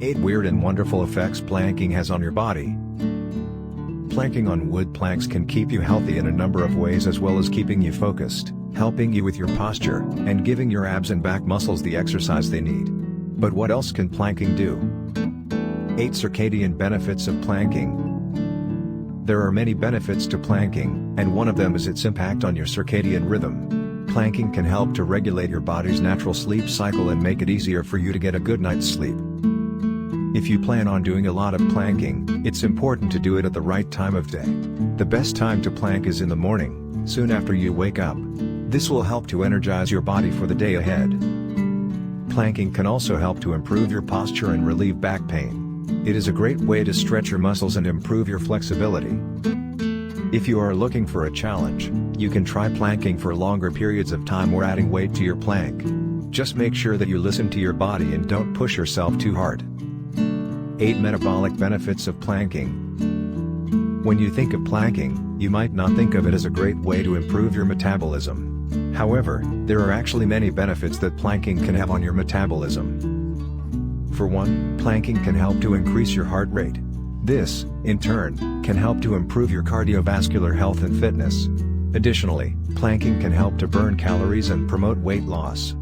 8 Weird and Wonderful Effects Planking Has on Your Body. Planking on wood planks can keep you healthy in a number of ways, as well as keeping you focused, helping you with your posture, and giving your abs and back muscles the exercise they need. But what else can planking do? 8 Circadian Benefits of Planking. There are many benefits to planking, and one of them is its impact on your circadian rhythm. Planking can help to regulate your body's natural sleep cycle and make it easier for you to get a good night's sleep. If you plan on doing a lot of planking, it's important to do it at the right time of day. The best time to plank is in the morning, soon after you wake up. This will help to energize your body for the day ahead. Planking can also help to improve your posture and relieve back pain. It is a great way to stretch your muscles and improve your flexibility. If you are looking for a challenge, you can try planking for longer periods of time or adding weight to your plank. Just make sure that you listen to your body and don't push yourself too hard. 8 Metabolic Benefits of Planking. When you think of planking, you might not think of it as a great way to improve your metabolism. However, there are actually many benefits that planking can have on your metabolism. For one, planking can help to increase your heart rate. This, in turn, can help to improve your cardiovascular health and fitness. Additionally, planking can help to burn calories and promote weight loss.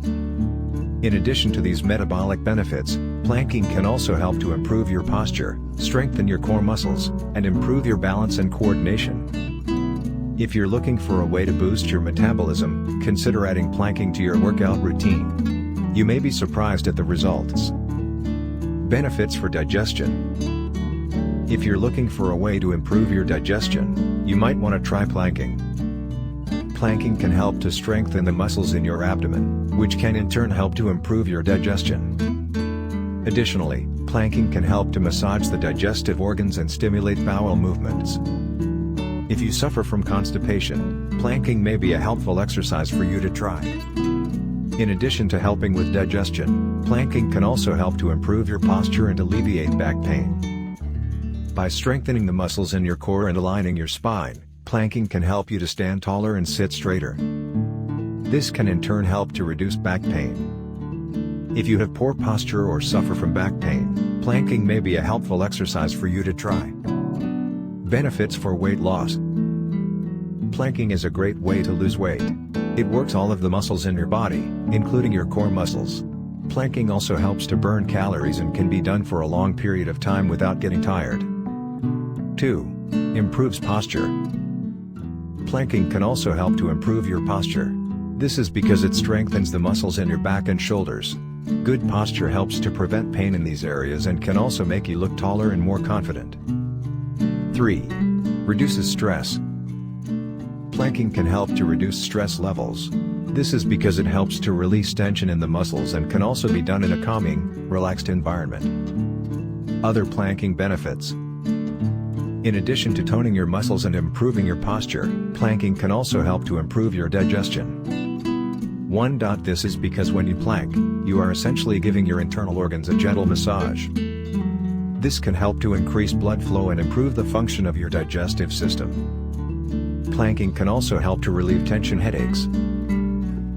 In addition to these metabolic benefits, planking can also help to improve your posture, strengthen your core muscles, and improve your balance and coordination. If you're looking for a way to boost your metabolism, consider adding planking to your workout routine. You may be surprised at the results. Benefits for digestion. If you're looking for a way to improve your digestion, you might want to try planking. Planking can help to strengthen the muscles in your abdomen, which can in turn help to improve your digestion. Additionally, planking can help to massage the digestive organs and stimulate bowel movements. If you suffer from constipation, planking may be a helpful exercise for you to try. In addition to helping with digestion, planking can also help to improve your posture and alleviate back pain. By strengthening the muscles in your core and aligning your spine, planking can help you to stand taller and sit straighter. This can in turn help to reduce back pain. If you have poor posture or suffer from back pain, planking may be a helpful exercise for you to try. Benefits for weight loss. Planking is a great way to lose weight. It works all of the muscles in your body, including your core muscles. Planking also helps to burn calories and can be done for a long period of time without getting tired. 2. Improves posture. Planking can also help to improve your posture. This is because it strengthens the muscles in your back and shoulders. Good posture helps to prevent pain in these areas and can also make you look taller and more confident. 3. Reduces stress. Planking can help to reduce stress levels. This is because it helps to release tension in the muscles and can also be done in a calming, relaxed environment. Other planking benefits. In addition to toning your muscles and improving your posture, planking can also help to improve your digestion. This is because when you plank, you are essentially giving your internal organs a gentle massage. This can help to increase blood flow and improve the function of your digestive system. Planking can also help to relieve tension headaches.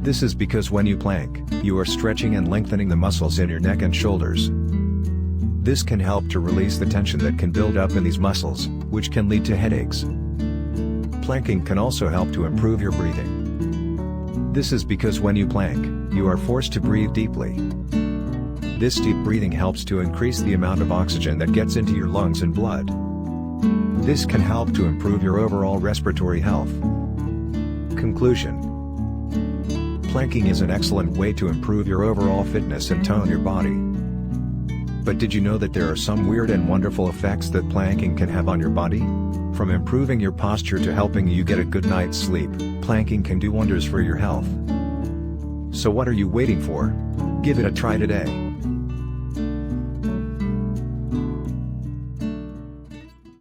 This is because when you plank, you are stretching and lengthening the muscles in your neck and shoulders. This can help to release the tension that can build up in these muscles, which can lead to headaches. Planking can also help to improve your breathing. This is because when you plank, you are forced to breathe deeply. This deep breathing helps to increase the amount of oxygen that gets into your lungs and blood. This can help to improve your overall respiratory health. Conclusion. Planking is an excellent way to improve your overall fitness and tone your body. But did you know that there are some weird and wonderful effects that planking can have on your body? From improving your posture to helping you get a good night's sleep, planking can do wonders for your health. So what are you waiting for? Give it a try today.